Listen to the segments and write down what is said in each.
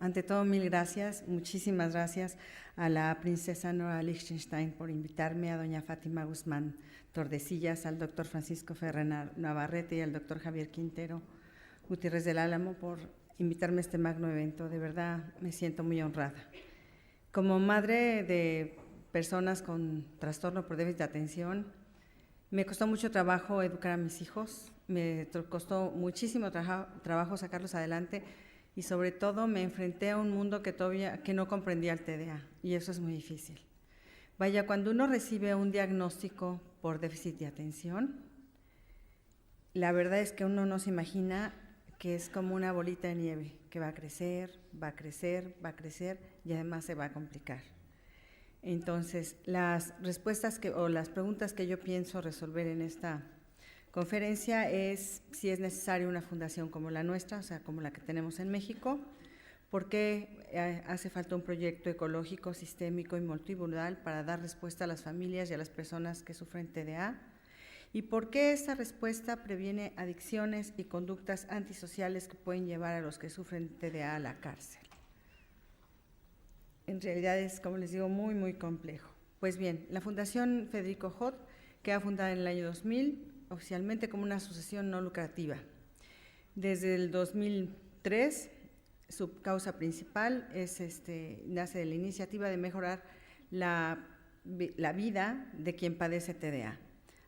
ante todo, mil gracias, muchísimas gracias a la princesa Nora Liechtenstein por invitarme, a doña Fátima Guzmán Tordesillas, al doctor Francisco Ferrer Navarrete y al doctor Javier Quintero Gutiérrez del Álamo por invitarme a este magno evento. De verdad me siento muy honrada. Como madre de personas con trastorno por déficit de atención, me costó mucho trabajo educar a mis hijos, me costó muchísimo trabajo sacarlos adelante y sobre todo me enfrenté a un mundo que no comprendía el TDA y eso es muy difícil. Vaya, cuando uno recibe un diagnóstico por déficit de atención, la verdad es que uno no se imagina que es como una bolita de nieve que va a crecer, va a crecer, va a crecer y además se va a complicar. Entonces, las respuestas o las preguntas que yo pienso resolver en esta conferencia es si es necesaria una fundación como la nuestra, o sea, como la que tenemos en México, por qué hace falta un proyecto ecológico, sistémico y multimodal para dar respuesta a las familias y a las personas que sufren TDA, y por qué esta respuesta previene adicciones y conductas antisociales que pueden llevar a los que sufren TDA a la cárcel. En realidad es, como les digo, muy, muy complejo. Pues bien, la Fundación Federico Hot queda fundada en el año 2000, oficialmente como una asociación no lucrativa. Desde el 2003, su causa principal nace de la iniciativa de mejorar la vida de quien padece TDA.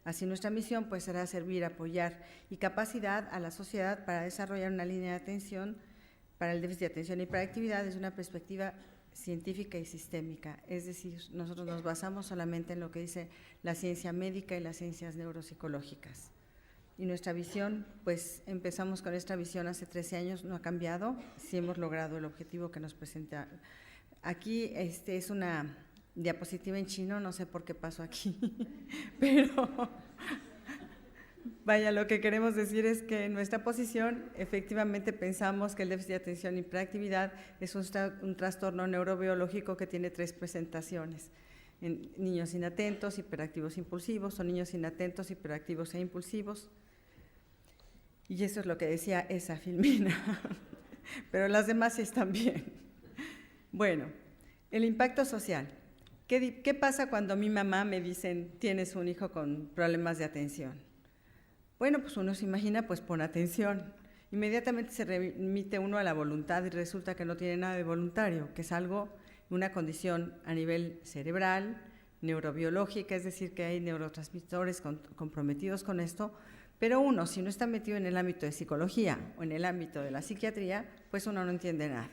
Así nuestra misión pues será servir, apoyar y capacidad a la sociedad para desarrollar una línea de atención para el déficit de atención y hiperactividad desde una perspectiva científica y sistémica, es decir, nosotros nos basamos solamente en lo que dice la ciencia médica y las ciencias neuropsicológicas. Y nuestra visión, pues empezamos con esta visión hace 13 años, no ha cambiado, sí hemos logrado el objetivo que nos presenta. Aquí es una diapositiva en chino, no sé por qué pasó aquí, pero vaya, lo que queremos decir es que en nuestra posición efectivamente pensamos que el déficit de atención y hiperactividad es un trastorno neurobiológico que tiene 3 presentaciones. En niños inatentos, hiperactivos impulsivos, o niños inatentos, hiperactivos e impulsivos. Y eso es lo que decía esa filmina, pero las demás sí están bien. Bueno, el impacto social. ¿Qué pasa cuando mi mamá me dicen, tienes un hijo con problemas de atención? Bueno, pues uno se imagina, pues pon atención. Inmediatamente se remite uno a la voluntad y resulta que no tiene nada de voluntario, que es una condición a nivel cerebral, neurobiológica, es decir, que hay neurotransmisores comprometidos con esto, pero uno, si no está metido en el ámbito de psicología o en el ámbito de la psiquiatría, pues uno no entiende nada.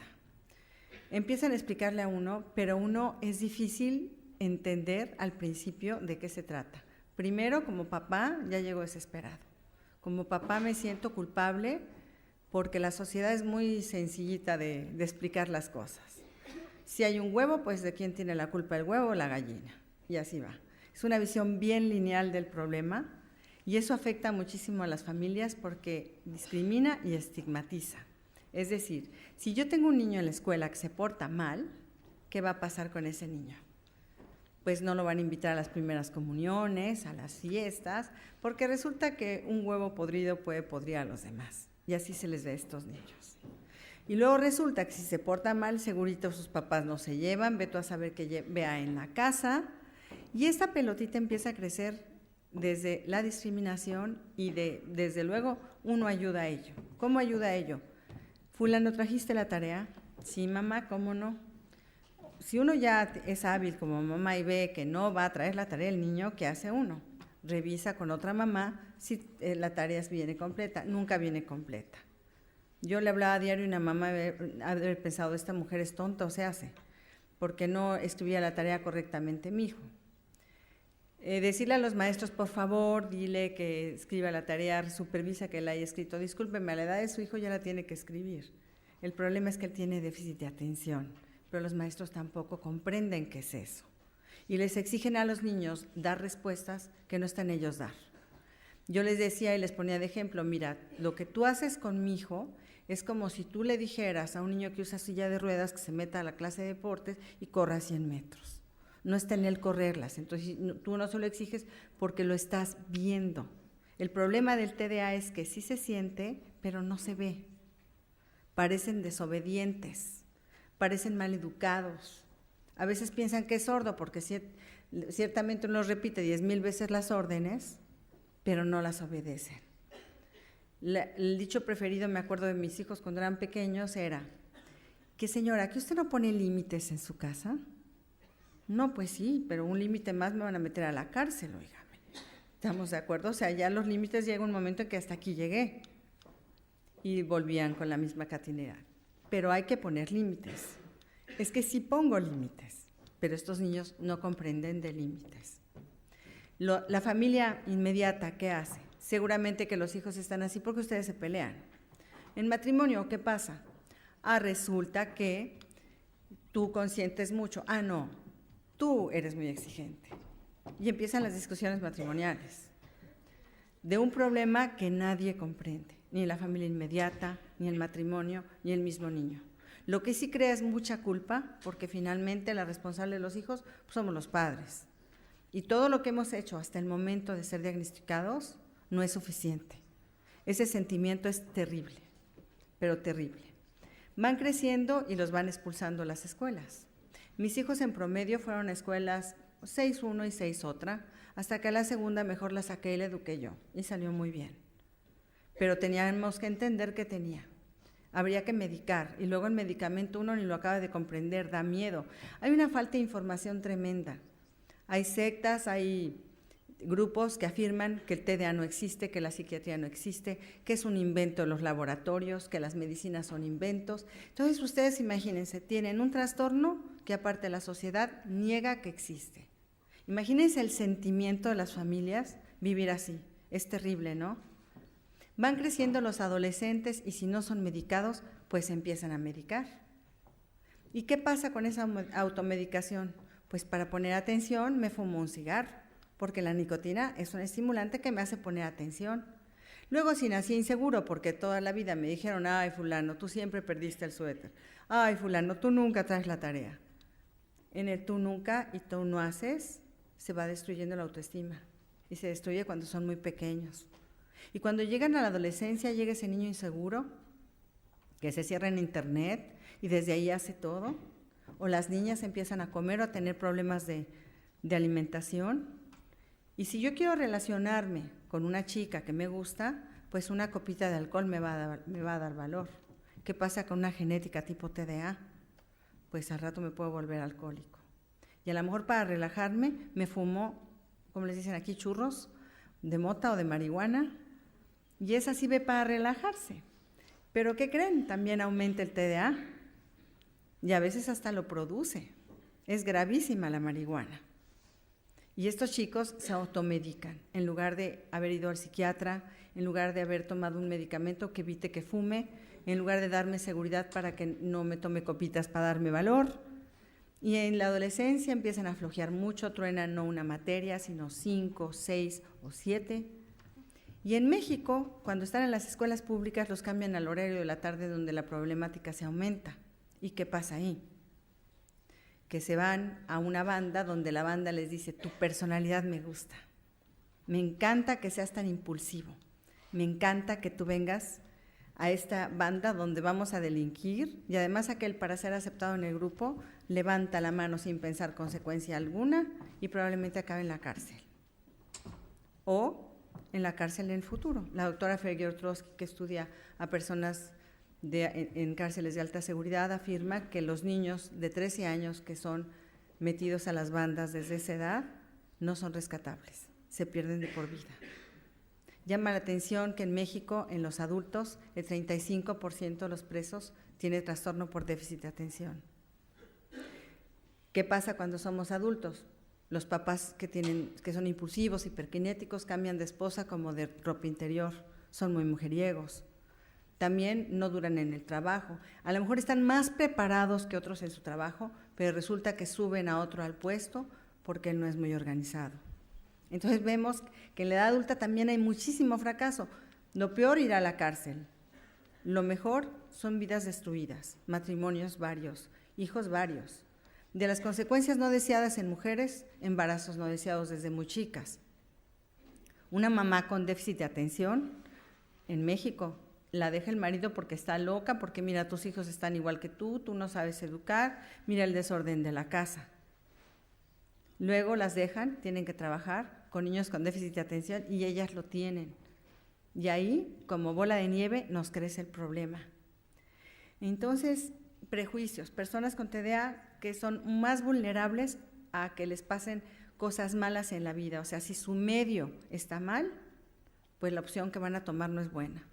Empiezan a explicarle a uno, pero uno es difícil entender al principio de qué se trata. Primero, como papá, ya llego desesperado. Como papá me siento culpable porque la sociedad es muy sencillita de explicar las cosas. Si hay un huevo, pues ¿de quién tiene la culpa, el huevo o la gallina? Y así va. Es una visión bien lineal del problema y eso afecta muchísimo a las familias porque discrimina y estigmatiza. Es decir, si yo tengo un niño en la escuela que se porta mal, ¿qué va a pasar con ese niño? Pues no lo van a invitar a las primeras comuniones, a las fiestas, porque resulta que un huevo podrido puede podrir a los demás. Y así se les ve a estos niños. Y luego resulta que si se porta mal, segurito sus papás no se llevan, ve tú a saber que vea en la casa. Y esta pelotita empieza a crecer desde la discriminación y desde luego uno ayuda a ello. ¿Cómo ayuda a ello? Fulano, ¿trajiste la tarea? Sí, mamá, ¿cómo no? Si uno ya es hábil como mamá y ve que no va a traer la tarea del niño, ¿qué hace uno? Revisa con otra mamá si la tarea viene completa. Nunca viene completa. Yo le hablaba a diario y una mamá haber pensado, esta mujer es tonta o se hace, porque no escribía la tarea correctamente mi hijo. Decirle a los maestros, por favor, dile que escriba la tarea, supervisa que la haya escrito. Discúlpeme, a la edad de su hijo ya la tiene que escribir. El problema es que él tiene déficit de atención, pero los maestros tampoco comprenden qué es eso. Y les exigen a los niños dar respuestas que no están ellos dar. Yo les decía y les ponía de ejemplo, mira, lo que tú haces con mi hijo es como si tú le dijeras a un niño que usa silla de ruedas que se meta a la clase de deportes y corra 100 metros. No está en él correrlas, entonces tú no se lo exiges porque lo estás viendo. El problema del TDA es que sí se siente, pero no se ve. Parecen desobedientes, parecen mal educados. A veces piensan que es sordo porque ciertamente uno repite 10,000 veces las órdenes, pero no las obedecen. El dicho preferido, me acuerdo de mis hijos cuando eran pequeños, era: ¿qué señora, que usted no pone límites en su casa? No, pues sí, pero un límite más me van a meter a la cárcel, óigame. ¿Estamos de acuerdo? O sea, ya los límites llega un momento en que hasta aquí llegué. Y volvían con la misma catinera. Pero hay que poner límites. Es que sí pongo límites, pero estos niños no comprenden de límites. La familia inmediata, ¿qué hace? Seguramente que los hijos están así porque ustedes se pelean. En matrimonio, ¿qué pasa? Resulta que tú consientes mucho. No, tú eres muy exigente. Y empiezan las discusiones matrimoniales de un problema que nadie comprende, ni la familia inmediata, ni el matrimonio, ni el mismo niño. Lo que sí crea es mucha culpa, porque finalmente la responsable de los hijos pues somos los padres. Y todo lo que hemos hecho hasta el momento de ser diagnosticados no es suficiente. Ese sentimiento es terrible, pero terrible. Van creciendo y los van expulsando a las escuelas. Mis hijos en promedio fueron a escuelas 6 una y 6 otra, hasta que a la segunda mejor la saqué y la eduqué yo, y salió muy bien. Pero teníamos que entender qué tenía. Habría que medicar, y luego el medicamento uno ni lo acaba de comprender, da miedo. Hay una falta de información tremenda. Hay sectas, hay grupos que afirman que el TDA no existe, que la psiquiatría no existe, que es un invento de los laboratorios, que las medicinas son inventos. Entonces ustedes imagínense, tienen un trastorno que aparte la sociedad niega que existe. Imagínense el sentimiento de las familias vivir así, es terrible, ¿no? Van creciendo los adolescentes y si no son medicados, pues empiezan a medicar. ¿Y qué pasa con esa automedicación? Pues para poner atención me fumo un cigarro, porque la nicotina es un estimulante que me hace poner atención. Luego si nací inseguro porque toda la vida me dijeron: ay fulano, tú siempre perdiste el suéter, ay fulano, tú nunca traes la tarea. En el tú nunca y tú no haces, se va destruyendo la autoestima y se destruye cuando son muy pequeños. Y cuando llegan a la adolescencia llega ese niño inseguro que se cierra en internet y desde ahí hace todo, o las niñas empiezan a comer o a tener problemas de alimentación. Y si yo quiero relacionarme con una chica que me gusta, pues una copita de alcohol me va a dar valor. ¿Qué pasa con una genética tipo TDA? Pues al rato me puedo volver alcohólico. Y a lo mejor para relajarme me fumo, como les dicen aquí, churros de mota o de marihuana, y esa sirve para relajarse. Pero ¿qué creen? También aumenta el TDA y a veces hasta lo produce. Es gravísima la marihuana. Y estos chicos se automedican en lugar de haber ido al psiquiatra, en lugar de haber tomado un medicamento que evite que fume, en lugar de darme seguridad para que no me tome copitas para darme valor. Y en la adolescencia empiezan a flojear mucho, truenan no una materia, sino 5, 6 o 7. Y en México, cuando están en las escuelas públicas, los cambian al horario de la tarde donde la problemática se aumenta. ¿Y qué pasa ahí? Que se van a una banda donde la banda les dice: tu personalidad me gusta, me encanta que seas tan impulsivo, me encanta que tú vengas a esta banda donde vamos a delinquir, y además aquel, para ser aceptado en el grupo, levanta la mano sin pensar consecuencia alguna y probablemente acabe en la cárcel. O en la cárcel en el futuro. La doctora Fergier-Trotsky, que estudia a personas en cárceles de alta seguridad, afirma que los niños de 13 años que son metidos a las bandas desde esa edad no son rescatables, se pierden de por vida. Llama la atención que en México, en los adultos, el 35% de los presos tiene trastorno por déficit de atención. ¿Qué pasa cuando somos adultos? Los papás que son impulsivos, hiperkinéticos, cambian de esposa como de ropa interior, son muy mujeriegos. También no duran en el trabajo. A lo mejor están más preparados que otros en su trabajo, pero resulta que suben a otro al puesto porque él no es muy organizado. Entonces vemos que en la edad adulta también hay muchísimo fracaso. Lo peor, ir a la cárcel. Lo mejor son vidas destruidas, matrimonios varios, hijos varios. De las consecuencias no deseadas en mujeres, embarazos no deseados desde muy chicas. Una mamá con déficit de atención en México la deja el marido porque está loca, porque mira, tus hijos están igual que tú no sabes educar, mira el desorden de la casa. Luego las dejan, tienen que trabajar con niños con déficit de atención y ellas lo tienen. Y ahí, como bola de nieve, nos crece el problema. Entonces, prejuicios, personas con TDA que son más vulnerables a que les pasen cosas malas en la vida. O sea, si su medio está mal, pues la opción que van a tomar no es buena.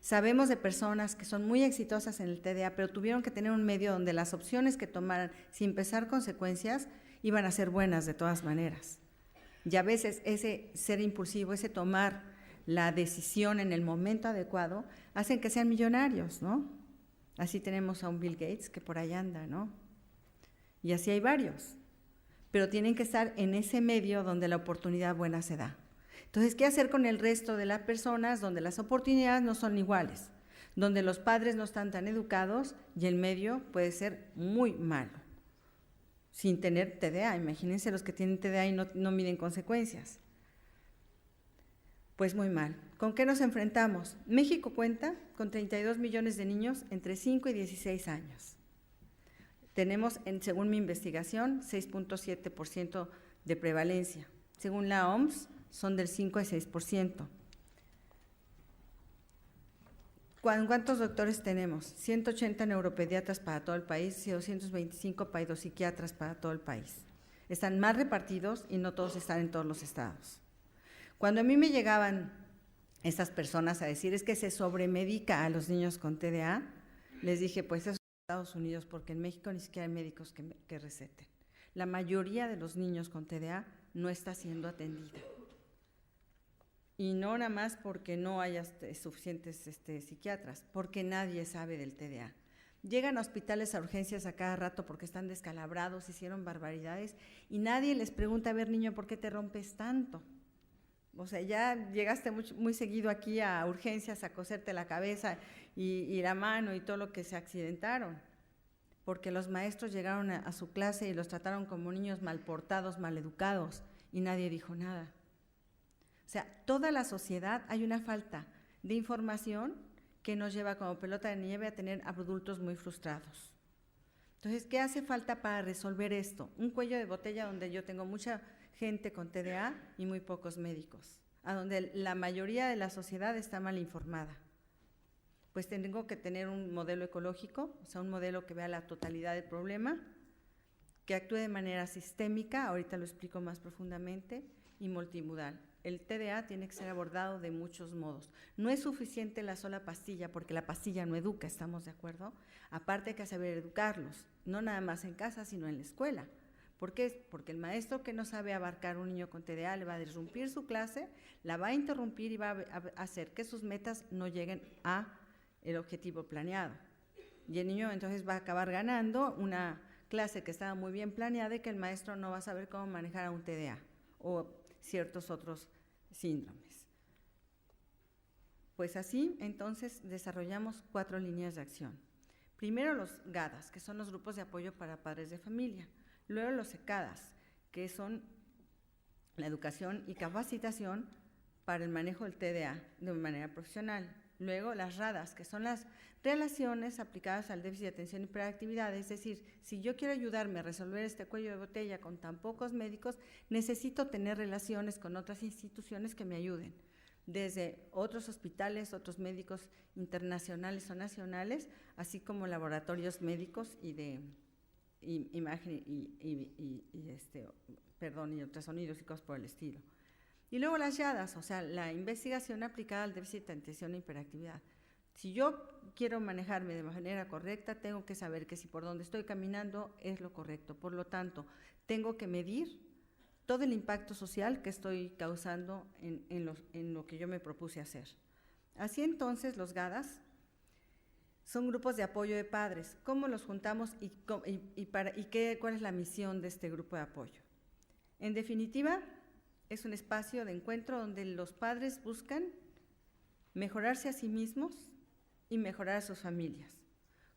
Sabemos de personas que son muy exitosas en el TDA, pero tuvieron que tener un medio donde las opciones que tomaran sin pesar consecuencias iban a ser buenas de todas maneras. Y a veces ese ser impulsivo, ese tomar la decisión en el momento adecuado, hacen que sean millonarios, ¿no? Así tenemos a un Bill Gates que por ahí anda, ¿no? Y así hay varios, pero tienen que estar en ese medio donde la oportunidad buena se da. Entonces, ¿qué hacer con el resto de las personas donde las oportunidades no son iguales? Donde los padres no están tan educados y el medio puede ser muy malo, sin tener TDA. Imagínense los que tienen TDA y no miden consecuencias. Pues muy mal. ¿Con qué nos enfrentamos? México cuenta con 32 millones de niños entre 5 y 16 años. Tenemos, según mi investigación, 6.7% de prevalencia. Según la OMS, son del 5 a 6%. ¿Cuántos doctores tenemos? 180 neuropediatras para todo el país y 225 paidopsiquiatras para todo el país. Están más repartidos y no todos están en todos los estados. Cuando a mí me llegaban estas personas a decir es que se sobremedica a los niños con TDA, les dije, pues eso es en Estados Unidos, porque en México ni siquiera hay médicos que receten. La mayoría de los niños con TDA no está siendo atendida. Y no nada más porque no haya suficientes psiquiatras, porque nadie sabe del TDA. Llegan a hospitales a urgencias a cada rato porque están descalabrados, hicieron barbaridades, y nadie les pregunta, a ver, niño, ¿por qué te rompes tanto? O sea, ya llegaste muy seguido aquí a urgencias a coserte la cabeza y la mano y todo lo que se accidentaron, porque los maestros llegaron a su clase y los trataron como niños mal portados, mal educados, y nadie dijo nada. O sea, toda la sociedad hay una falta de información que nos lleva como pelota de nieve a tener adultos muy frustrados. Entonces, ¿qué hace falta para resolver esto? Un cuello de botella donde yo tengo mucha gente con TDA y muy pocos médicos, a donde la mayoría de la sociedad está mal informada. Pues tengo que tener un modelo ecológico, o sea, un modelo que vea la totalidad del problema, que actúe de manera sistémica, ahorita lo explico más profundamente, y multimodal. El TDA tiene que ser abordado de muchos modos. No es suficiente la sola pastilla, porque la pastilla no educa, ¿estamos de acuerdo? Aparte hay que saber educarlos, no nada más en casa, sino en la escuela. ¿Por qué? Porque el maestro que no sabe abarcar a un niño con TDA le va a interrumpir su clase, la va a interrumpir y va a hacer que sus metas no lleguen a el objetivo planeado. Y el niño entonces va a acabar ganando una clase que estaba muy bien planeada y que el maestro no va a saber cómo manejar a un TDA o ciertos otros síndromes. Pues así, entonces, desarrollamos 4 líneas de acción. Primero los GADAS, que son los grupos de apoyo para padres de familia. Luego los ECADAS, que son la educación y capacitación para el manejo del TDA de manera profesional. Luego las RADAS, que son las relaciones aplicadas al déficit de atención y hiperactividad, es decir, si yo quiero ayudarme a resolver este cuello de botella con tan pocos médicos, necesito tener relaciones con otras instituciones que me ayuden, desde otros hospitales, otros médicos internacionales o nacionales, así como laboratorios médicos y de imagen y ultrasonidos y cosas por el estilo. Y luego las YADAS, o sea, la investigación aplicada al déficit de atención e hiperactividad. Si yo quiero manejarme de manera correcta, tengo que saber que si por donde estoy caminando es lo correcto. Por lo tanto, tengo que medir todo el impacto social que estoy causando en lo que yo me propuse hacer. Así entonces, los GADAS son grupos de apoyo de padres. ¿Cómo los juntamos cuál es la misión de este grupo de apoyo? En definitiva, es un espacio de encuentro donde los padres buscan mejorarse a sí mismos y mejorar a sus familias.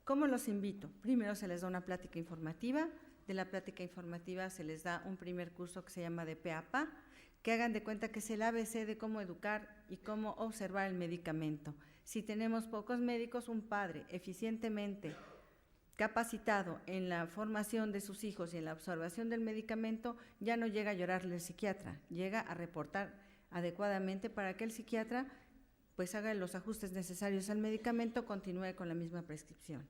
¿Cómo los invito? Primero se les da una plática informativa. De la plática informativa se les da un primer curso que se llama de pe a pa, que hagan de cuenta que es el ABC de cómo educar y cómo observar el medicamento. Si tenemos pocos médicos, un padre eficientemente capacitado en la formación de sus hijos y en la observación del medicamento, ya no llega a llorarle al psiquiatra, llega a reportar adecuadamente para que el psiquiatra pues haga los ajustes necesarios al medicamento, continúe con la misma prescripción.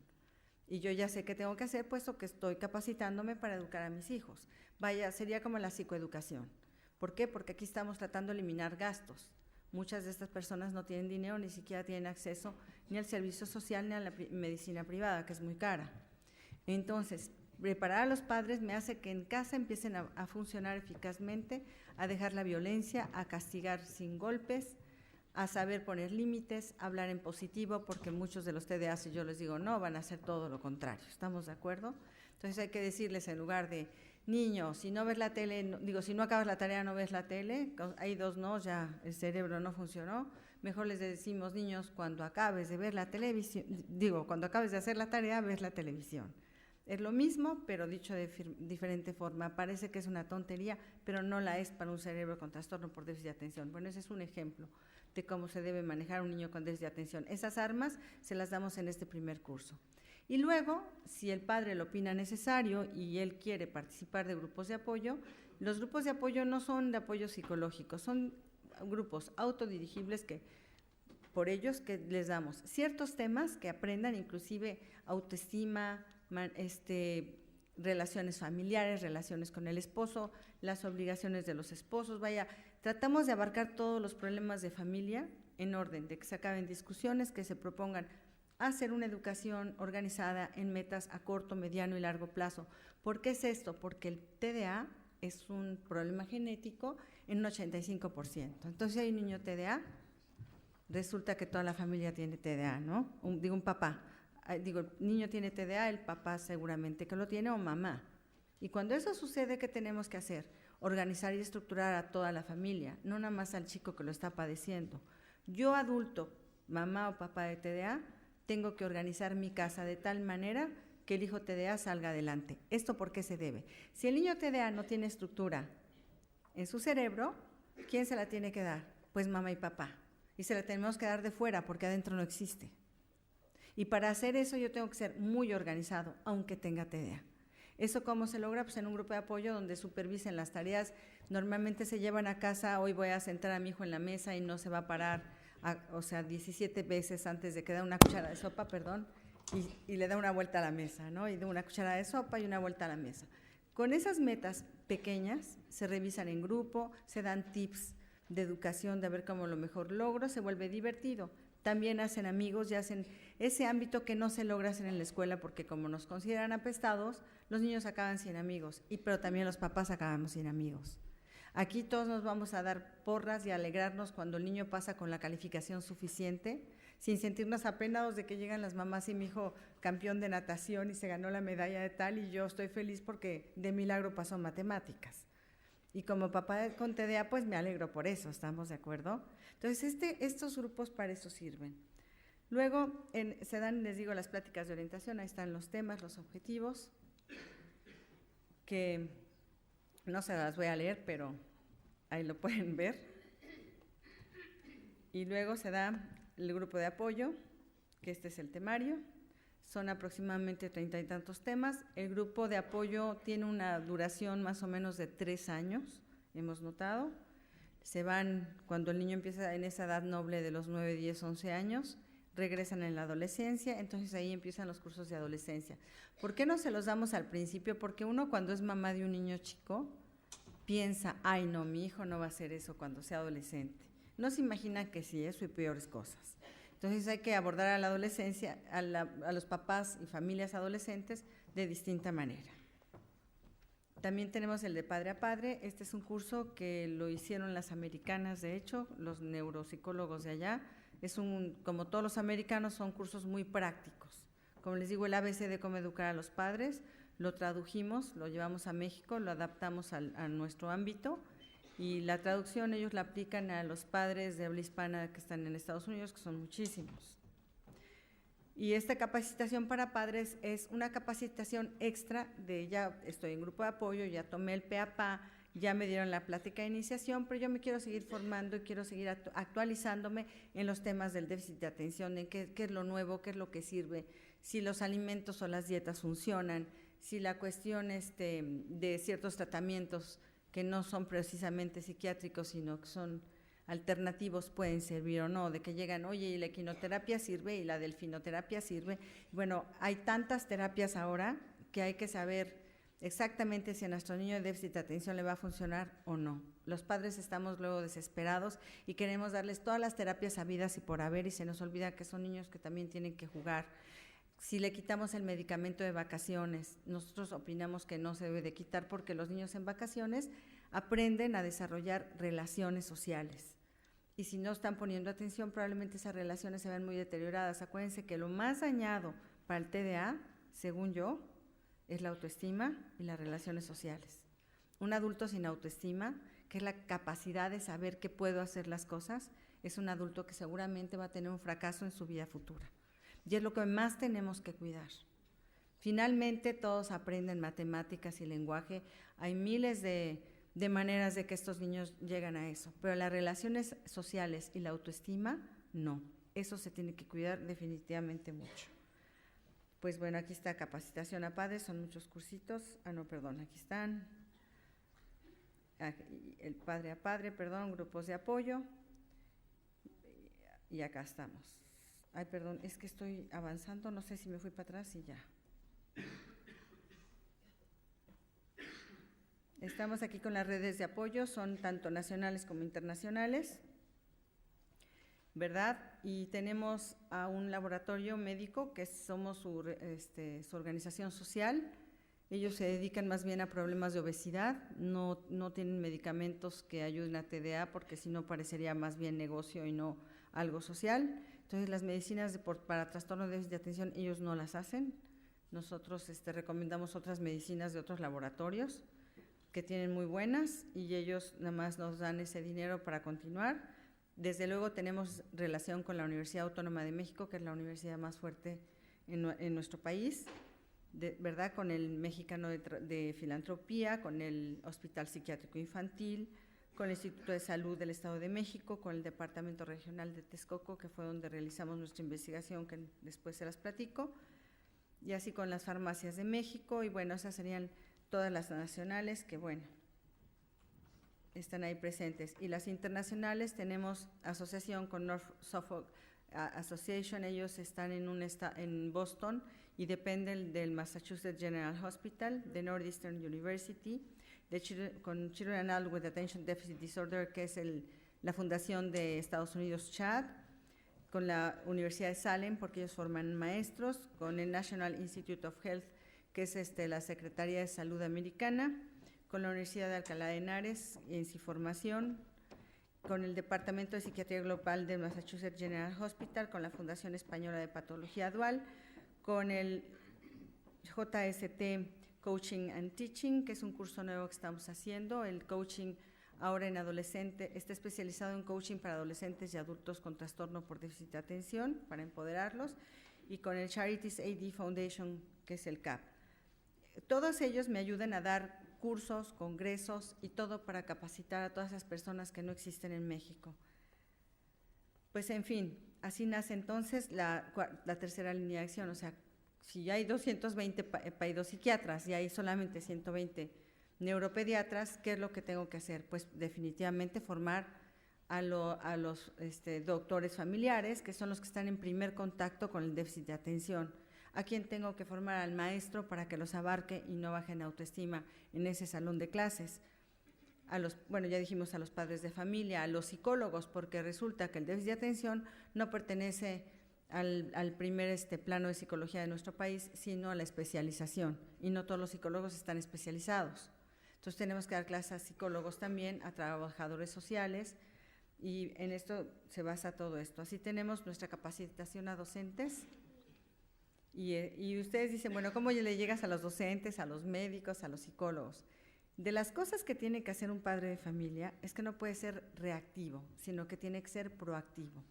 Y yo ya sé qué tengo que hacer, puesto que estoy capacitándome para educar a mis hijos. Vaya, sería como la psicoeducación. ¿Por qué? Porque aquí estamos tratando de eliminar gastos. Muchas de estas personas no tienen dinero, ni siquiera tienen acceso ni al servicio social ni a la medicina privada, que es muy cara. Entonces, preparar a los padres me hace que en casa empiecen a funcionar eficazmente, a dejar la violencia, a castigar sin golpes, a saber poner límites, a hablar en positivo, porque muchos de los TDA, si yo les digo no, van a hacer todo lo contrario. ¿Estamos de acuerdo? Entonces hay que decirles, en lugar de, niño, si no ves la tele, si no acabas la tarea, no ves la tele, hay dos no, ya el cerebro no funcionó, mejor les decimos, niños, cuando acabes de ver la televisión, cuando acabes de hacer la tarea, ves la televisión. Es lo mismo, pero dicho de diferente forma. Parece que es una tontería, pero no la es para un cerebro con trastorno por déficit de atención. Bueno, ese es un ejemplo de cómo se debe manejar un niño con déficit de atención. Esas armas se las damos en este primer curso. Y luego, si el padre lo opina necesario y él quiere participar de grupos de apoyo, los grupos de apoyo no son de apoyo psicológico, son grupos autodirigibles que por ellos que les damos ciertos temas que aprendan, inclusive autoestima, relaciones familiares, relaciones con el esposo, las obligaciones de los esposos. Vaya, tratamos de abarcar todos los problemas de familia en orden, de que se acaben discusiones, que se propongan hacer una educación organizada en metas a corto, mediano y largo plazo. ¿Por qué es esto? Porque el TDA es un problema genético en un 85%. Entonces, si hay un niño TDA, resulta que toda la familia tiene TDA, ¿no? Un papá. El niño tiene TDA, el papá seguramente que lo tiene, o mamá. Y cuando eso sucede, ¿qué tenemos que hacer? Organizar y estructurar a toda la familia, no nada más al chico que lo está padeciendo. Yo, adulto, mamá o papá de TDA, tengo que organizar mi casa de tal manera que el hijo TDA salga adelante. ¿Esto por qué se debe? Si el niño TDA no tiene estructura en su cerebro, ¿quién se la tiene que dar? Pues mamá y papá. Y se la tenemos que dar de fuera porque adentro no existe. Y para hacer eso yo tengo que ser muy organizado, aunque tenga TDA. ¿Eso cómo se logra? Pues en un grupo de apoyo donde supervisen las tareas. Normalmente se llevan a casa, hoy voy a sentar a mi hijo en la mesa y no se va a parar, 17 veces antes de que da una cuchara de sopa, y le da una vuelta a la mesa, ¿no? Y da una cuchara de sopa y una vuelta a la mesa. Con esas metas pequeñas se revisan en grupo, se dan tips de educación, de ver cómo lo mejor logro, se vuelve divertido. También hacen amigos y hacen ese ámbito que no se logra hacer en la escuela, porque como nos consideran apestados, los niños acaban sin amigos, pero también los papás acabamos sin amigos. Aquí todos nos vamos a dar porras y alegrarnos cuando el niño pasa con la calificación suficiente, sin sentirnos apenados de que llegan las mamás y mi hijo campeón de natación y se ganó la medalla de tal, y yo estoy feliz porque de milagro pasó matemáticas. Y como papá con TDA, pues me alegro por eso, ¿estamos de acuerdo? Entonces, estos grupos para eso sirven. Luego se dan, les digo, las pláticas de orientación, ahí están los temas, los objetivos, que no se las voy a leer, pero ahí lo pueden ver. Y luego se da el grupo de apoyo, que este es el temario, son aproximadamente 30 y tantos temas. El grupo de apoyo tiene una duración más o menos de 3 años, hemos notado. Se van cuando el niño empieza en esa edad noble de los 9, 10, 11 años, regresan en la adolescencia, entonces ahí empiezan los cursos de adolescencia. ¿Por qué no se los damos al principio? Porque uno, cuando es mamá de un niño chico, piensa, ay no, mi hijo no va a hacer eso cuando sea adolescente. No se imagina que sí, eso y peores cosas. Entonces hay que abordar a la adolescencia, a los papás y familias adolescentes de distinta manera. También tenemos el de padre a padre. Este es un curso que lo hicieron las americanas, de hecho, los neuropsicólogos de allá. Como todos los americanos, son cursos muy prácticos. Como les digo, el ABC de cómo educar a los padres, lo tradujimos, lo llevamos a México, lo adaptamos a nuestro ámbito, y la traducción ellos la aplican a los padres de habla hispana que están en Estados Unidos, que son muchísimos. Y esta capacitación para padres es una capacitación extra de ya estoy en grupo de apoyo, ya tomé el PAPA, ya me dieron la plática de iniciación, pero yo me quiero seguir formando y quiero seguir actualizándome en los temas del déficit de atención, en qué es lo nuevo, qué es lo que sirve, si los alimentos o las dietas funcionan, si la cuestión de ciertos tratamientos que no son precisamente psiquiátricos, sino que son alternativos pueden servir o no, de que llegan, oye, y la equinoterapia sirve y la delfinoterapia sirve. Bueno, hay tantas terapias ahora que hay que saber exactamente si a nuestro niño de déficit de atención le va a funcionar o no. Los padres estamos luego desesperados y queremos darles todas las terapias habidas y por haber y se nos olvida que son niños que también tienen que jugar. Si le quitamos el medicamento de vacaciones, nosotros opinamos que no se debe de quitar porque los niños en vacaciones aprenden a desarrollar relaciones sociales. Y si no están poniendo atención, probablemente esas relaciones se ven muy deterioradas. Acuérdense que lo más dañado para el TDA, según yo, es la autoestima y las relaciones sociales. Un adulto sin autoestima, que es la capacidad de saber que puedo hacer las cosas, es un adulto que seguramente va a tener un fracaso en su vida futura. Y es lo que más tenemos que cuidar. Finalmente, todos aprenden matemáticas y lenguaje. Hay miles de maneras de que estos niños llegan a eso, pero las relaciones sociales y la autoestima, no. Eso se tiene que cuidar definitivamente mucho. Pues bueno, aquí está capacitación a padres, son muchos cursitos. Aquí están. El padre a padre, grupos de apoyo. Y acá estamos. Ay, perdón, es que estoy avanzando, no sé si me fui para atrás y ya. Estamos aquí con las redes de apoyo, son tanto nacionales como internacionales, ¿verdad? Y tenemos a un laboratorio médico que somos su organización social. Ellos se dedican más bien a problemas de obesidad, no tienen medicamentos que ayuden a TDA porque si no parecería más bien negocio y no algo social. Entonces las medicinas para trastorno de déficit de atención ellos no las hacen. Nosotros recomendamos otras medicinas de otros laboratorios que tienen muy buenas y ellos nada más nos dan ese dinero para continuar. Desde luego tenemos relación con la Universidad Autónoma de México, que es la universidad más fuerte en nuestro país, ¿verdad? Con el Mexicano de Filantropía, con el Hospital Psiquiátrico Infantil, con el Instituto de Salud del Estado de México, con el Departamento Regional de Texcoco, que fue donde realizamos nuestra investigación, que después se las platico, y así con las farmacias de México, y bueno, esas serían todas las nacionales que, bueno, están ahí presentes. Y las internacionales tenemos asociación con North Suffolk Association, ellos están en Boston y dependen del Massachusetts General Hospital, de Northeastern University, con Children and Adults with Attention Deficit Disorder, que es la fundación de Estados Unidos, CHAD, con la Universidad de Salem, porque ellos forman maestros, con el National Institute of Health, que es la Secretaría de Salud Americana, con la Universidad de Alcalá de Henares, en Formación, con el Departamento de Psiquiatría Global del Massachusetts General Hospital, con la Fundación Española de Patología Dual, con el JST Coaching and Teaching, que es un curso nuevo que estamos haciendo. El coaching ahora en adolescente está especializado en coaching para adolescentes y adultos con trastorno por déficit de atención, para empoderarlos, y con el Charities AD Foundation, que es el CAP. Todos ellos me ayudan a dar cursos, congresos y todo para capacitar a todas esas personas que no existen en México. Pues en fin, así nace entonces la tercera línea de acción. O sea, si ya hay 220 paidopsiquiatras y hay solamente 120 neuropediatras, ¿qué es lo que tengo que hacer? Pues definitivamente formar a los doctores familiares, que son los que están en primer contacto con el déficit de atención. ¿A quién tengo que formar? Al maestro para que los abarque y no bajen autoestima en ese salón de clases. Ya dijimos a los padres de familia, a los psicólogos, porque resulta que el déficit de atención no pertenece al primer plano de psicología de nuestro país, sino a la especialización, y no todos los psicólogos están especializados. Entonces tenemos que dar clases a psicólogos también, a trabajadores sociales, y en esto se basa todo esto. Así tenemos nuestra capacitación a docentes. Y ustedes dicen, bueno, ¿cómo le llegas a los docentes, a los médicos, a los psicólogos? De las cosas que tiene que hacer un padre de familia es que no puede ser reactivo, sino que tiene que ser proactivo.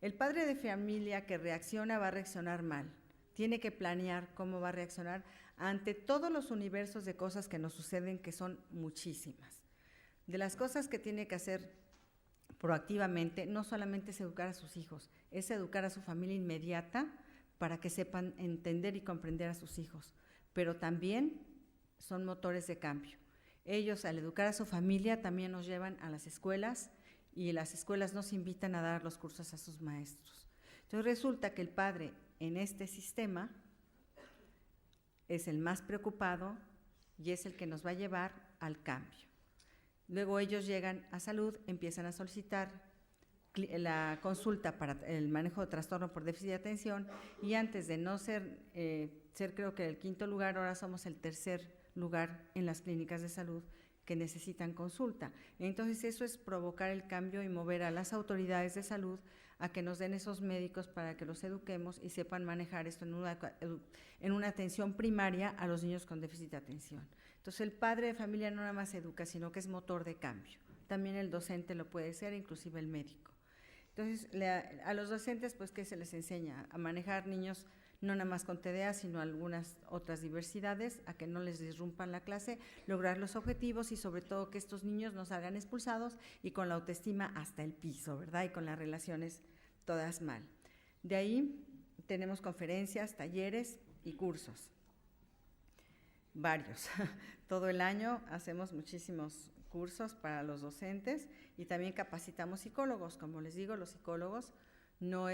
El padre de familia que reacciona va a reaccionar mal. Tiene que planear cómo va a reaccionar ante todos los universos de cosas que nos suceden, que son muchísimas. De las cosas que tiene que hacer proactivamente, no solamente es educar a sus hijos, es educar a su familia inmediata para que sepan entender y comprender a sus hijos, pero también son motores de cambio. Ellos, al educar a su familia, también nos llevan a las escuelas y las escuelas nos invitan a dar los cursos a sus maestros. Entonces resulta que el padre en este sistema es el más preocupado y es el que nos va a llevar al cambio. Luego ellos llegan a salud, empiezan a solicitar la consulta para el manejo de trastorno por déficit de atención y antes de no ser creo que el 5º lugar, ahora somos el 3er lugar en las clínicas de salud que necesitan consulta. Entonces eso es provocar el cambio y mover a las autoridades de salud a que nos den esos médicos para que los eduquemos y sepan manejar esto en una atención primaria a los niños con déficit de atención. Entonces el padre de familia no nada más educa, sino que es motor de cambio. También el docente lo puede ser, inclusive el médico. Entonces a los docentes, pues, ¿qué se les enseña? A manejar niños no nada más con TDA, sino algunas otras diversidades, a que no les disrumpan la clase, lograr los objetivos y sobre todo que estos niños no salgan expulsados y con la autoestima hasta el piso, ¿verdad? Y con las relaciones todas mal. De ahí tenemos conferencias, talleres y cursos, varios. Todo el año hacemos muchísimos cursos para los docentes y también capacitamos psicólogos. Como les digo, los psicólogos no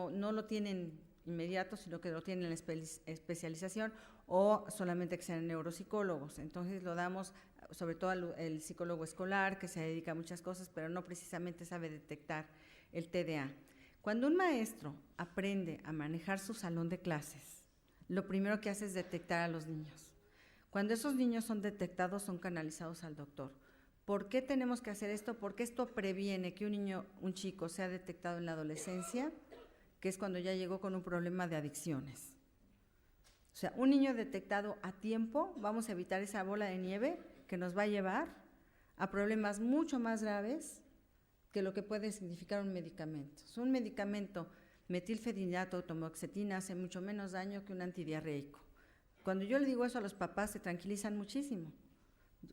lo tienen inmediato, sino que lo tienen en especialización o solamente que sean neuropsicólogos. Entonces lo damos sobre todo el psicólogo escolar, que se dedica a muchas cosas, pero no precisamente sabe detectar el TDA. Cuando un maestro aprende a manejar su salón de clases, lo primero que hace es detectar a los niños. Cuando esos niños son detectados, son canalizados al doctor. ¿Por qué tenemos que hacer esto? Porque esto previene que un chico sea detectado en la adolescencia, que es cuando ya llegó con un problema de adicciones. O sea, un niño detectado a tiempo, vamos a evitar esa bola de nieve que nos va a llevar a problemas mucho más graves que lo que puede significar un medicamento. Un medicamento, metilfenidato, tomoxetina, hace mucho menos daño que un antidiarreico. Cuando yo le digo eso a los papás, se tranquilizan muchísimo.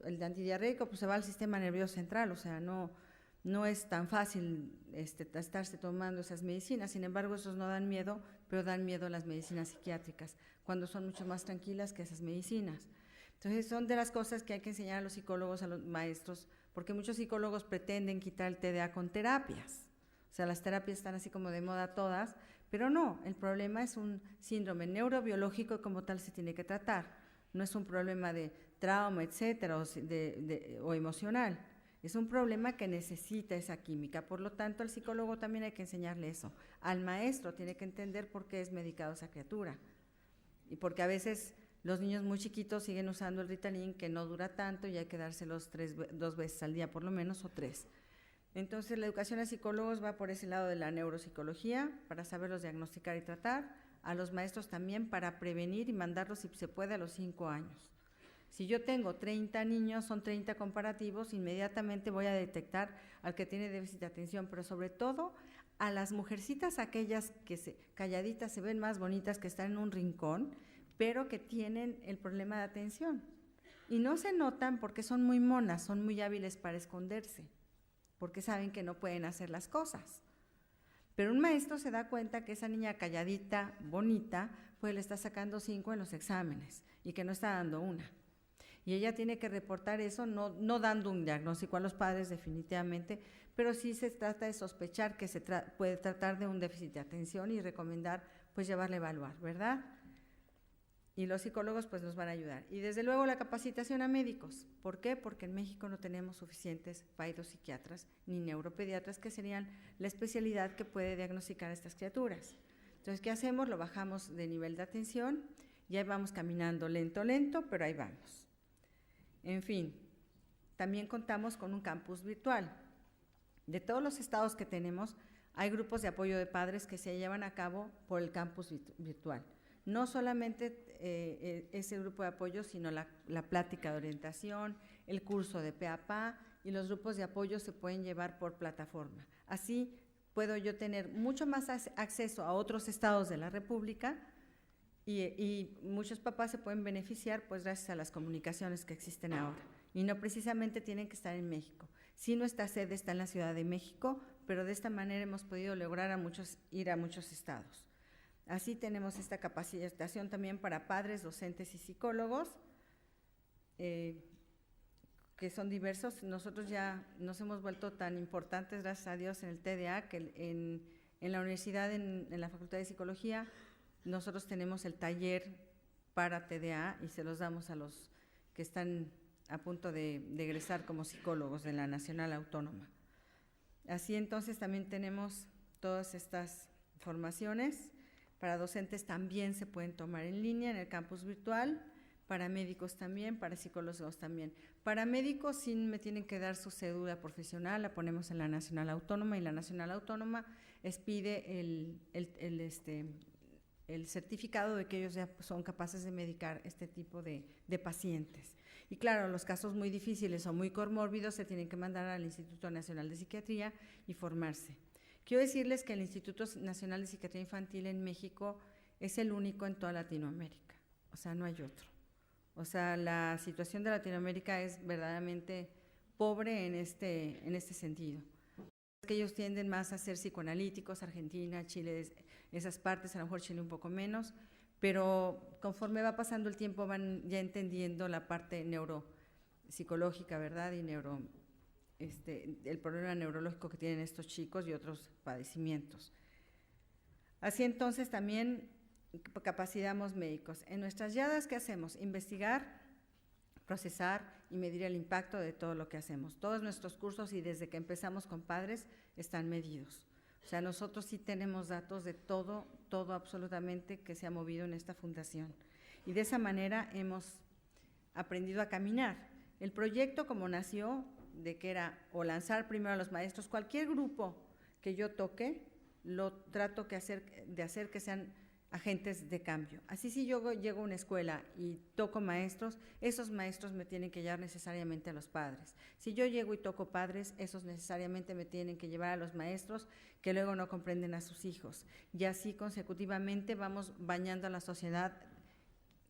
El antidiarreico pues, se va al sistema nervioso central, o sea, no es tan fácil estarse tomando esas medicinas. Sin embargo, esos no dan miedo, pero dan miedo las medicinas psiquiátricas, cuando son mucho más tranquilas que esas medicinas. Entonces, son de las cosas que hay que enseñar a los psicólogos, a los maestros, porque muchos psicólogos pretenden quitar el TDA con terapias. O sea, las terapias están así como de moda todas, pero no, el problema es un síndrome neurobiológico y como tal se tiene que tratar. No es un problema de trauma, etcétera, o emocional. Es un problema que necesita esa química, por lo tanto al psicólogo también hay que enseñarle eso. Al maestro tiene que entender por qué es medicado esa criatura. Y porque a veces los niños muy chiquitos siguen usando el Ritalin, que no dura tanto y hay que dárselos 2 veces al día por lo menos o 3. Entonces la educación a psicólogos va por ese lado de la neuropsicología, para saberlos diagnosticar y tratar, a los maestros también para prevenir y mandarlos si se puede a los 5 años. Si yo tengo 30 niños, son 30 comparativos, inmediatamente voy a detectar al que tiene déficit de atención, pero sobre todo a las mujercitas, aquellas que calladitas se ven más bonitas, que están en un rincón, pero que tienen el problema de atención. Y no se notan porque son muy monas, son muy hábiles para esconderse, porque saben que no pueden hacer las cosas. Pero un maestro se da cuenta que esa niña calladita, bonita, pues le está sacando 5 en los exámenes y que no está dando 1. Y ella tiene que reportar eso, no dando un diagnóstico a los padres definitivamente, pero sí se trata de sospechar que se puede tratar de un déficit de atención y recomendar pues llevarle a evaluar, ¿verdad? Y los psicólogos pues nos van a ayudar. Y desde luego la capacitación a médicos. ¿Por qué? Porque en México no tenemos suficientes psiquiatras ni neuropediatras, que serían la especialidad que puede diagnosticar a estas criaturas. Entonces, ¿qué hacemos? Lo bajamos de nivel de atención y ahí vamos caminando lento, pero ahí vamos. En fin, también contamos con un campus virtual. De todos los estados que tenemos, hay grupos de apoyo de padres que se llevan a cabo por el campus virtual. No solamente ese grupo de apoyo, sino la plática de orientación, el curso de PAPA y los grupos de apoyo se pueden llevar por plataforma. Así puedo yo tener mucho más acceso a otros estados de la República y muchos papás se pueden beneficiar pues gracias a las comunicaciones que existen ahora y no precisamente tienen que estar en México. Sí, nuestra sede está en la Ciudad de México, pero de esta manera hemos podido lograr ir a muchos estados. Así tenemos esta capacitación también para padres, docentes y psicólogos, que son diversos. Nosotros ya nos hemos vuelto tan importantes, gracias a Dios, en el TDA, que en la universidad, en la Facultad de Psicología, nosotros tenemos el taller para TDA y se los damos a los que están a punto de egresar como psicólogos de la Nacional Autónoma. Así entonces también tenemos todas estas formaciones. Para docentes también se pueden tomar en línea en el campus virtual, para médicos también, para psicólogos también. Para médicos sí me tienen que dar su cédula profesional, la ponemos en la Nacional Autónoma y la Nacional Autónoma pide el certificado de que ellos ya son capaces de medicar este tipo de pacientes. Y claro, los casos muy difíciles o muy comórbidos se tienen que mandar al Instituto Nacional de Psiquiatría y formarse. Quiero decirles que el Instituto Nacional de Psiquiatría Infantil en México es el único en toda Latinoamérica, o sea, no hay otro. O sea, la situación de Latinoamérica es verdaderamente pobre en este sentido. Que ellos tienden más a ser psicoanalíticos, Argentina, Chile, esas partes, a lo mejor Chile un poco menos, pero conforme va pasando el tiempo van ya entendiendo la parte neuropsicológica, ¿verdad? Y el problema neurológico que tienen estos chicos y otros padecimientos. Así entonces también capacitamos médicos. En nuestras guiadas, ¿qué hacemos? Investigar, procesar y medir el impacto de todo lo que hacemos. Todos nuestros cursos y desde que empezamos con padres están medidos. O sea, nosotros sí tenemos datos de todo absolutamente que se ha movido en esta fundación. Y de esa manera hemos aprendido a caminar. El proyecto como nació, de que era o lanzar primero a los maestros, cualquier grupo que yo toque, lo trato de hacer que sean agentes de cambio. Así si yo llego a una escuela y toco maestros, esos maestros me tienen que llevar necesariamente a los padres. Si yo llego y toco padres, esos necesariamente me tienen que llevar a los maestros que luego no comprenden a sus hijos. Y así consecutivamente vamos bañando a la sociedad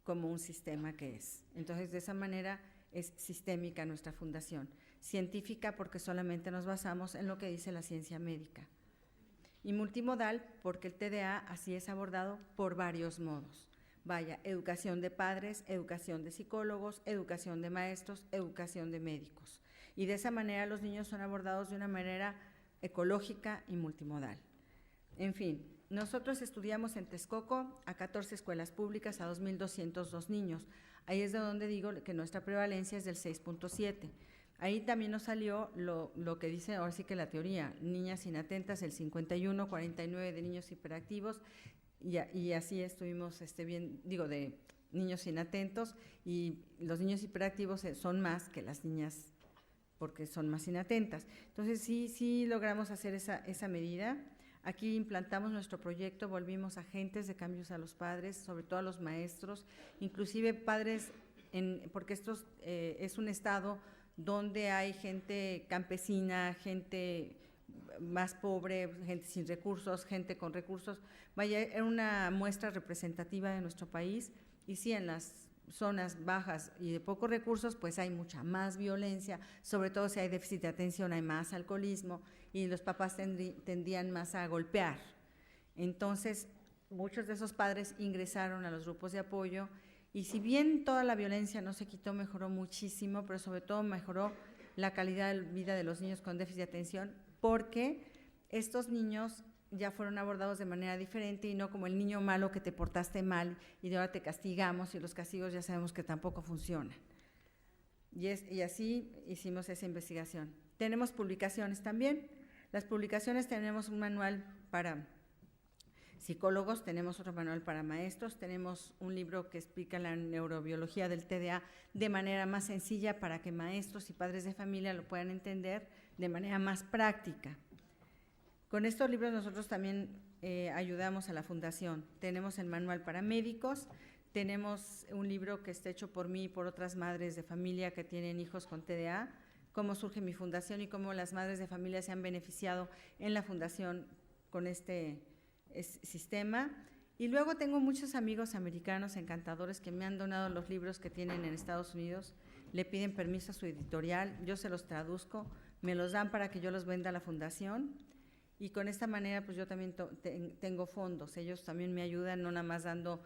como un sistema que es. Entonces, de esa manera es sistémica nuestra fundación. Científica porque solamente nos basamos en lo que dice la ciencia médica. Y multimodal porque el TDA así es abordado por varios modos. Vaya, educación de padres, educación de psicólogos, educación de maestros, educación de médicos. Y de esa manera los niños son abordados de una manera ecológica y multimodal. En fin, nosotros estudiamos en Texcoco a 14 escuelas públicas a 2.202 niños. Ahí es de donde digo que nuestra prevalencia es del 6.7. Ahí también nos salió lo que dice ahora sí que la teoría, niñas inatentas, el 51-49 de niños hiperactivos, y así estuvimos de niños inatentos, y los niños hiperactivos son más que las niñas porque son más inatentas. Entonces sí logramos hacer esa medida. Aquí implantamos nuestro proyecto, volvimos agentes de cambios a los padres, sobre todo a los maestros, inclusive padres, porque esto es un estado donde hay gente campesina, gente más pobre, gente sin recursos, gente con recursos. Vaya, era una muestra representativa de nuestro país, y sí, en las zonas bajas y de pocos recursos, pues hay mucha más violencia, sobre todo si hay déficit de atención, hay más alcoholismo, y los papás tendían más a golpear. Entonces, muchos de esos padres ingresaron a los grupos de apoyo, y si bien toda la violencia no se quitó, mejoró muchísimo, pero sobre todo mejoró la calidad de vida de los niños con déficit de atención, porque estos niños ya fueron abordados de manera diferente y no como el niño malo que te portaste mal y de ahora te castigamos, y los castigos ya sabemos que tampoco funcionan. Y así hicimos esa investigación. Tenemos publicaciones también. Las publicaciones, tenemos un manual para psicólogos, tenemos otro manual para maestros, tenemos un libro que explica la neurobiología del TDA de manera más sencilla para que maestros y padres de familia lo puedan entender de manera más práctica. Con estos libros nosotros también ayudamos a la fundación. Tenemos el manual para médicos, tenemos un libro que está hecho por mí y por otras madres de familia que tienen hijos con TDA, cómo surge mi fundación y cómo las madres de familia se han beneficiado en la fundación con este sistema. Y luego tengo muchos amigos americanos encantadores que me han donado los libros que tienen en Estados Unidos, le piden permiso a su editorial, yo se los traduzco, me los dan para que yo los venda a la fundación, y con esta manera pues yo también tengo fondos, ellos también me ayudan, no nada más dando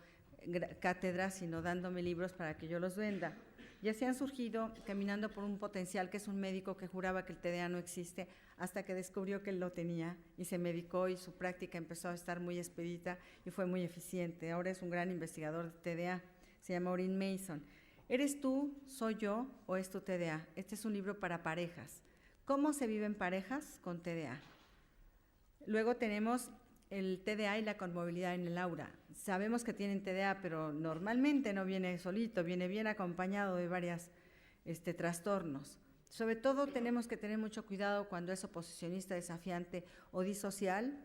cátedras, sino dándome libros para que yo los venda. Y así han surgido Caminando por un Potencial, que es un médico que juraba que el TDA no existe, hasta que descubrió que él lo tenía y se medicó y su práctica empezó a estar muy expedita y fue muy eficiente. Ahora es un gran investigador de TDA, se llama Orrin Mason. ¿Eres tú, soy yo o es tu TDA? Este es un libro para parejas. ¿Cómo se viven parejas con TDA? Luego tenemos el TDA y la conmovilidad en el aura. Sabemos que tienen TDA, pero normalmente no viene solito, viene bien acompañado de varios trastornos. Sobre todo tenemos que tener mucho cuidado cuando es oposicionista, desafiante o disocial.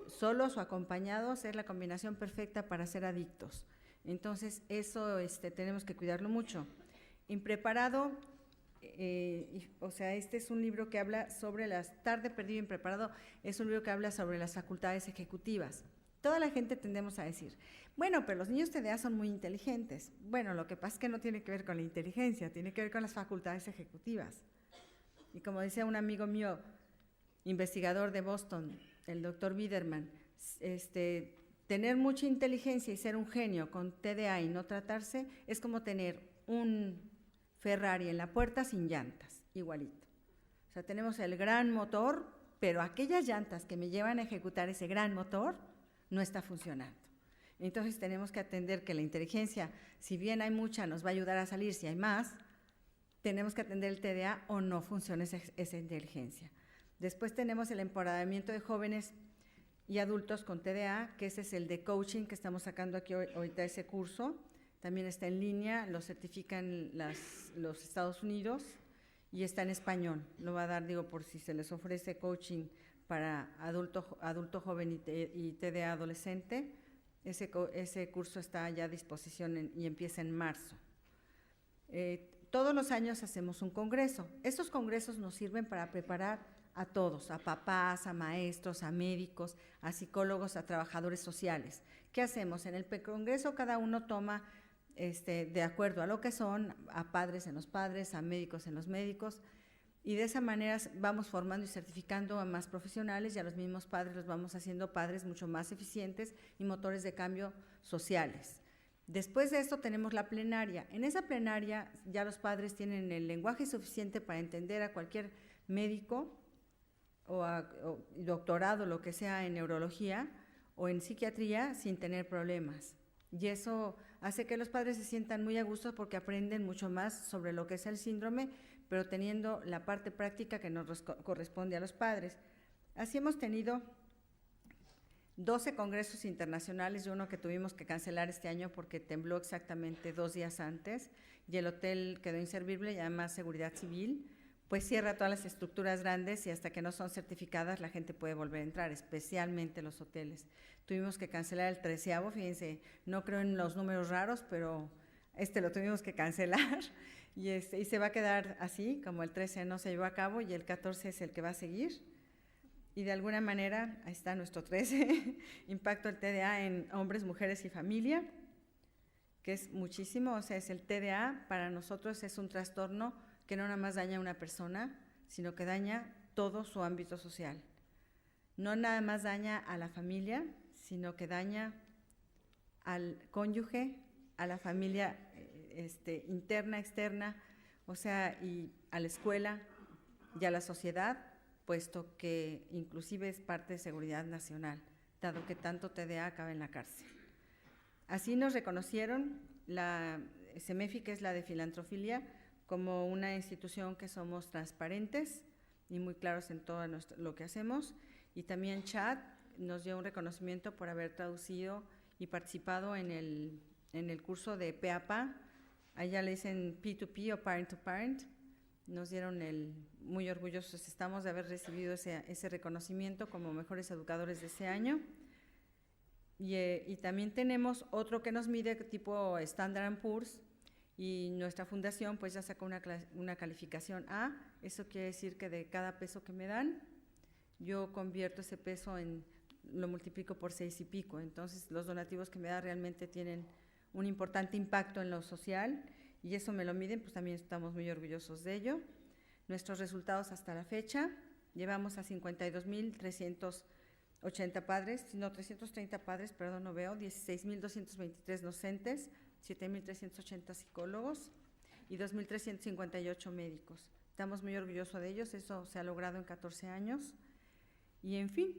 Solos o acompañados es la combinación perfecta para ser adictos. Entonces, eso tenemos que cuidarlo mucho. Impreparado, o sea, este es un libro que habla sobre Tarde Perdido Impreparado, es un libro que habla sobre las facultades ejecutivas. Toda la gente tendemos a decir, bueno, pero los niños TDA son muy inteligentes. Bueno, lo que pasa es que no tiene que ver con la inteligencia, tiene que ver con las facultades ejecutivas. Y como decía un amigo mío, investigador de Boston, el doctor Biderman, tener mucha inteligencia y ser un genio con TDA y no tratarse es como tener un Ferrari en la puerta sin llantas, igualito. O sea, tenemos el gran motor, pero aquellas llantas que me llevan a ejecutar ese gran motor no está funcionando. Entonces tenemos que atender que la inteligencia, si bien hay mucha, nos va a ayudar a salir, si hay más, tenemos que atender el TDA o no funciona esa inteligencia. Después tenemos el empoderamiento de jóvenes y adultos con TDA, que ese es el de coaching que estamos sacando aquí ahorita ese curso. También está en línea, lo certifican los Estados Unidos y está en español. Lo va a dar, digo, por si se les ofrece coaching para adulto joven y TDA adolescente. Ese curso está ya a disposición y empieza en marzo. Todos los años hacemos un congreso. Estos congresos nos sirven para preparar a todos, a papás, a maestros, a médicos, a psicólogos, a trabajadores sociales. ¿Qué hacemos? En el congreso cada uno toma de acuerdo a lo que son, a padres en los padres, a médicos en los médicos, y de esa manera vamos formando y certificando a más profesionales y a los mismos padres los vamos haciendo padres mucho más eficientes y motores de cambio sociales. Después de esto tenemos la plenaria. En esa plenaria ya los padres tienen el lenguaje suficiente para entender a cualquier médico o doctorado, lo que sea, en neurología o en psiquiatría sin tener problemas. Y eso hace que los padres se sientan muy a gusto porque aprenden mucho más sobre lo que es el síndrome, pero teniendo la parte práctica que nos corresponde a los padres. Así hemos tenido 12 congresos internacionales y uno que tuvimos que cancelar este año porque tembló exactamente 2 días antes y el hotel quedó inservible y además seguridad civil, pues cierra todas las estructuras grandes y hasta que no son certificadas la gente puede volver a entrar, especialmente los hoteles. Tuvimos que cancelar el 13º, fíjense, no creo en los números raros, pero lo tuvimos que cancelar y se va a quedar así, como el 13 no se llevó a cabo y el 14 es el que va a seguir. Y de alguna manera, ahí está nuestro 13, impacto del TDA en hombres, mujeres y familia, que es muchísimo, o sea, es el TDA, para nosotros es un trastorno que no nada más daña a una persona, sino que daña todo su ámbito social. No nada más daña a la familia, sino que daña al cónyuge, a la familia interna, externa, o sea, y a la escuela y a la sociedad, puesto que inclusive es parte de seguridad nacional, dado que tanto TDA acaba en la cárcel. Así nos reconocieron la CEMEFI, que es la de filantrofilia, como una institución que somos transparentes y muy claros en todo lo que hacemos, y también CHAD nos dio un reconocimiento por haber traducido y participado en el curso de PAPA, allá le dicen P2P o Parent to Parent, nos dieron muy orgullosos estamos de haber recibido ese reconocimiento como mejores educadores de ese año. Y también tenemos otro que nos mide tipo Standard & Poor's, y nuestra fundación pues ya sacó una calificación A. Eso quiere decir que de cada peso que me dan, yo convierto ese peso lo multiplico por 6 y pico. Entonces los donativos que me da realmente tienen un importante impacto en lo social y eso me lo miden, pues también estamos muy orgullosos de ello. Nuestros resultados hasta la fecha, llevamos a 52.380 padres, no, 330 padres, perdón, no veo, 16.223 docentes, 7.380 psicólogos y 2.358 médicos. Estamos muy orgullosos de ellos, eso se ha logrado en 14 años. Y en fin,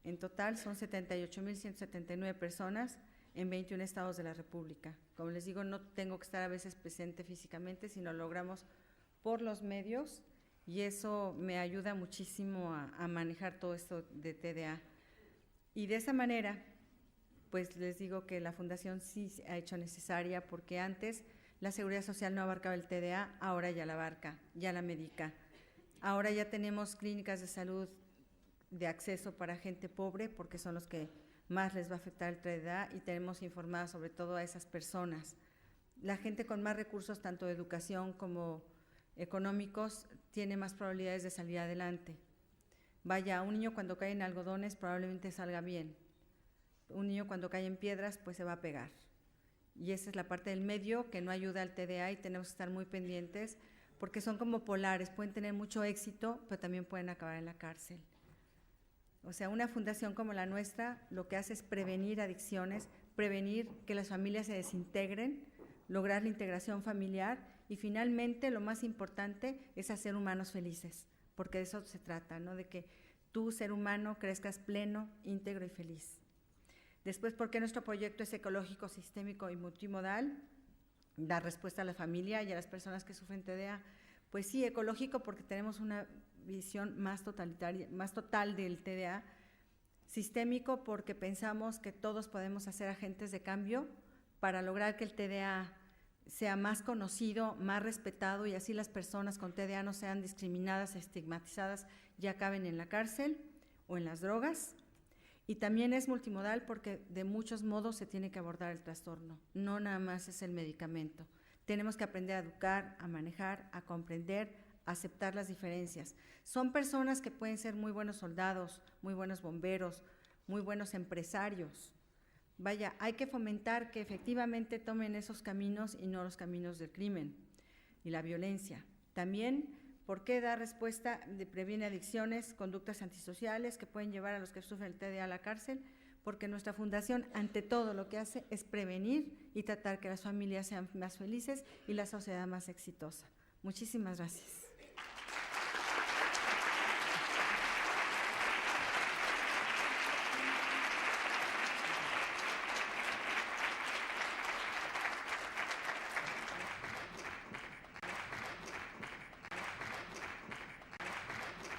en total son 78.179 personas en 21 estados de la República. Como les digo, no tengo que estar a veces presente físicamente, sino logramos por los medios, y eso me ayuda muchísimo a manejar todo esto de TDA. Y de esa manera, pues les digo que la Fundación sí se ha hecho necesaria, porque antes la Seguridad Social no abarcaba el TDA, ahora ya la abarca, ya la medica. Ahora ya tenemos clínicas de salud de acceso para gente pobre, porque son los que más les va a afectar el TDA, y tenemos informadas sobre todo a esas personas. La gente con más recursos, tanto de educación como económicos, tiene más probabilidades de salir adelante. Vaya, un niño cuando cae en algodones probablemente salga bien. Un niño cuando cae en piedras, pues se va a pegar. Y esa es la parte del medio que no ayuda al TDA, y tenemos que estar muy pendientes, porque son como polares, pueden tener mucho éxito, pero también pueden acabar en la cárcel. O sea, una fundación como la nuestra lo que hace es prevenir adicciones, prevenir que las familias se desintegren, lograr la integración familiar, y finalmente lo más importante es hacer humanos felices, porque de eso se trata, ¿no? De que tú, ser humano, crezcas pleno, íntegro y feliz. Después, ¿por qué nuestro proyecto es ecológico, sistémico y multimodal? Dar respuesta a la familia y a las personas que sufren TDA. Pues sí, ecológico porque tenemos una visión más totalitaria, más total del TDA. Sistémico porque pensamos que todos podemos ser agentes de cambio para lograr que el TDA sea más conocido, más respetado, y así las personas con TDA no sean discriminadas, estigmatizadas y acaben en la cárcel o en las drogas. Y también es multimodal porque de muchos modos se tiene que abordar el trastorno, no nada más es el medicamento. Tenemos que aprender a educar, a manejar, a comprender, a aceptar las diferencias. Son personas que pueden ser muy buenos soldados, muy buenos bomberos, muy buenos empresarios. Vaya, hay que fomentar que efectivamente tomen esos caminos y no los caminos del crimen y la violencia. También, ¿por qué dar respuesta de previene adicciones, conductas antisociales que pueden llevar a los que sufren el TDA a la cárcel? Porque nuestra fundación, ante todo, lo que hace es prevenir y tratar que las familias sean más felices y la sociedad más exitosa. Muchísimas gracias.